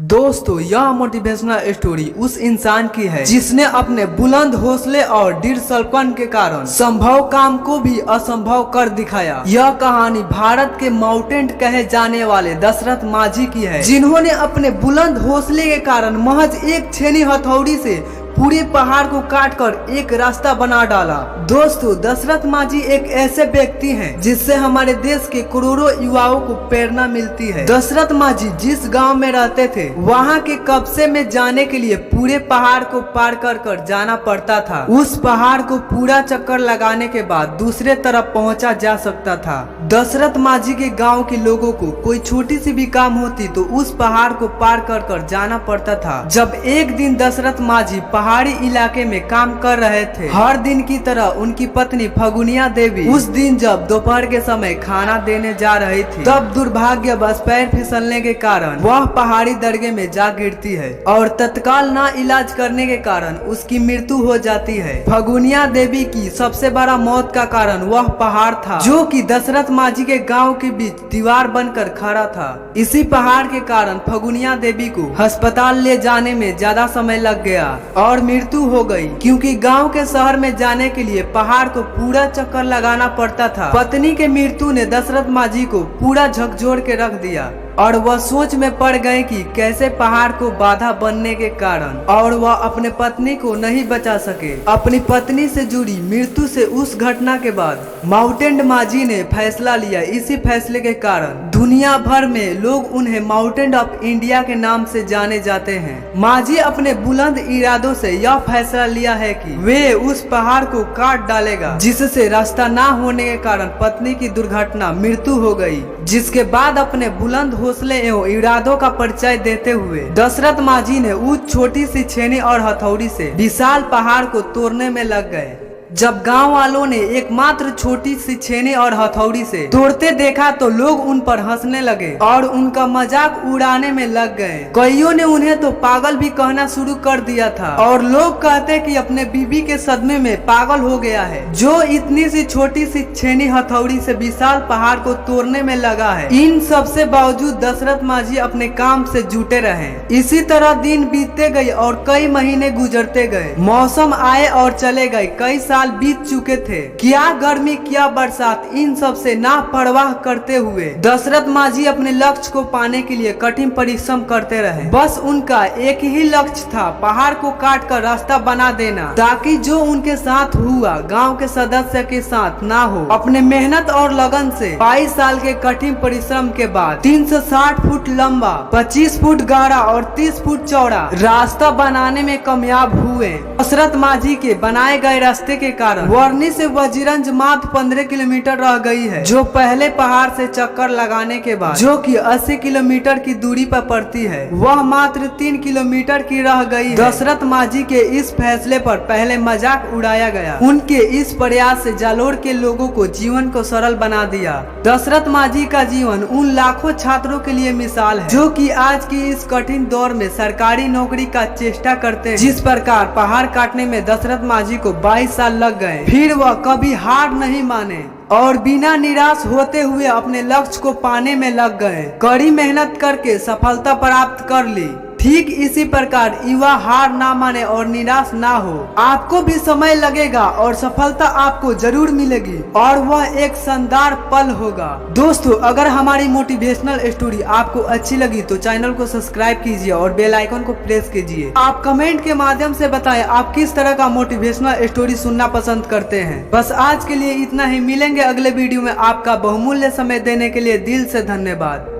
दोस्तों, यह motivational story उस इंसान की है जिसने अपने बुलंद हौसले और दृढ़ संकल्प के कारण संभव काम को भी असंभव कर दिखाया। यह कहानी भारत के माउंटेन कहे जाने वाले दशरथ माझी की है, जिन्होंने अपने बुलंद हौसले के कारण महज एक छेनी हथौड़ी से पूरे पहाड़ को काटकर एक रास्ता बना डाला। दोस्तों, दशरथ माझी एक ऐसे व्यक्ति हैं जिससे हमारे देश के करोड़ों युवाओं को प्रेरणा मिलती है। दशरथ माझी जिस गांव में रहते थे, वहां के कब्जे में जाने के लिए पूरे पहाड़ को पार कर जाना पड़ता था। उस पहाड़ को पूरा चक्कर लगाने के बाद दूसरे तरफ पहुंचा जा सकता था। दशरथ माझी के गाँव के लोगों को कोई छोटी सी भी काम होती तो उस पहाड़ को पार कर जाना पड़ता था। जब एक दिन दशरथ माझी पहाड़ी इलाके में काम कर रहे थे, हर दिन की तरह उनकी पत्नी फगुनिया देवी उस दिन जब दोपहर के समय खाना देने जा रही थी, तब दुर्भाग्यवश पैर फिसलने के कारण वह पहाड़ी दरगाह में जा गिरती है और तत्काल ना इलाज करने के कारण उसकी मृत्यु हो जाती है। फगुनिया देवी की सबसे बड़ा मौत का कारण वह पहाड़ था, जो कि दशरथ माझी के गाँव के बीच दीवार बनकर खड़ा था। इसी पहाड़ के कारण फगुनिया देवी को अस्पताल ले जाने में ज्यादा समय लग गया और मृत्यु हो गई, क्योंकि गांव के शहर में जाने के लिए पहाड़ को पूरा चक्कर लगाना पड़ता था। पत्नी के मृत्यु ने दशरथ माझी को पूरा झकझोर के रख दिया और वह सोच में पड़ गए कि कैसे पहाड़ को बाधा बनने के कारण और वह अपने पत्नी को नहीं बचा सके। अपनी पत्नी से जुड़ी मृत्यु से उस घटना के बाद माउंटेन माझी ने फैसला लिया। इसी फैसले के कारण दुनिया भर में लोग उन्हें माउंटेन ऑफ इंडिया के नाम से जाने जाते हैं। माझी अपने बुलंद इरादों से यह फैसला लिया है कि वे उस पहाड़ को काट डालेगा, जिससे रास्ता ना होने के कारण पत्नी की दुर्घटना मृत्यु हो गई। जिसके बाद अपने बुलंद हौसले एवं इरादों का परिचय देते हुए दशरथ माझी ने उस छोटी सी छेनी और हथौड़ी से विशाल पहाड़ को तोड़ने में लग गए। जब गांव वालों ने एकमात्र छोटी सी छेनी और हथौड़ी से तोड़ते देखा तो लोग उन पर हंसने लगे और उनका मजाक उड़ाने में लग गए। कईयों ने उन्हें तो पागल भी कहना शुरू कर दिया था और लोग कहते कि अपने बीबी के सदमे में पागल हो गया है, जो इतनी सी छोटी सी छेनी हथौड़ी से विशाल पहाड़ को तोड़ने में लगा है। इन सब से बावजूद दशरथ माझी अपने काम से जुटे रहे। इसी तरह दिन बीतते गए और कई महीने गुजरते गए। मौसम आए और चले गए, कई साल बीत चुके थे। क्या गर्मी क्या बरसात, इन सब से ना परवाह करते हुए दशरथ माझी अपने लक्ष्य को पाने के लिए कठिन परिश्रम करते रहे। बस उनका एक ही लक्ष्य था, पहाड़ को काट कर रास्ता बना देना, ताकि जो उनके साथ हुआ गांव के सदस्य के साथ ना हो। अपने मेहनत और लगन से 22 साल के कठिन परिश्रम के बाद 360 फुट लंबा, 25 फुट गहरा और 30 फुट चौड़ा रास्ता बनाने में कामयाब हुए। दशरथ माझी के बनाए गए रास्ते के कारण वर्नी से वजीरंज मात्र 15 किलोमीटर रह गई है, जो पहले पहाड़ से चक्कर लगाने के बाद जो कि 80 किलोमीटर की दूरी पर पड़ती है, वह मात्र 3 किलोमीटर की रह गई है। दशरथ माझी के इस फैसले पर पहले मजाक उड़ाया गया। उनके इस प्रयास से जालोर के लोगों को जीवन को सरल बना दिया। दशरथ माझी का जीवन उन लाखों छात्रों के लिए मिसाल है, जो कि आज की इस कठिन दौर में सरकारी नौकरी का चेष्टा करते हैं। जिस प्रकार पहाड़ काटने में दशरथ माझी को 22 साल लग गए, फिर वह कभी हार नहीं माने और बिना निराश होते हुए अपने लक्ष्य को पाने में लग गए। कड़ी मेहनत करके सफलता प्राप्त कर ली। ठीक इसी प्रकार युवा हार ना माने और निराश ना हो। आपको भी समय लगेगा और सफलता आपको जरूर मिलेगी और वह एक शानदार पल होगा। दोस्तों, अगर हमारी मोटिवेशनल स्टोरी आपको अच्छी लगी तो चैनल को सब्सक्राइब कीजिए और बेल आइकन को प्रेस कीजिए। आप कमेंट के माध्यम से बताएं आप किस तरह का मोटिवेशनल स्टोरी सुनना पसंद करते हैं। बस आज के लिए इतना ही, मिलेंगे अगले वीडियो में। आपका बहुमूल्य समय देने के लिए दिल से धन्यवाद।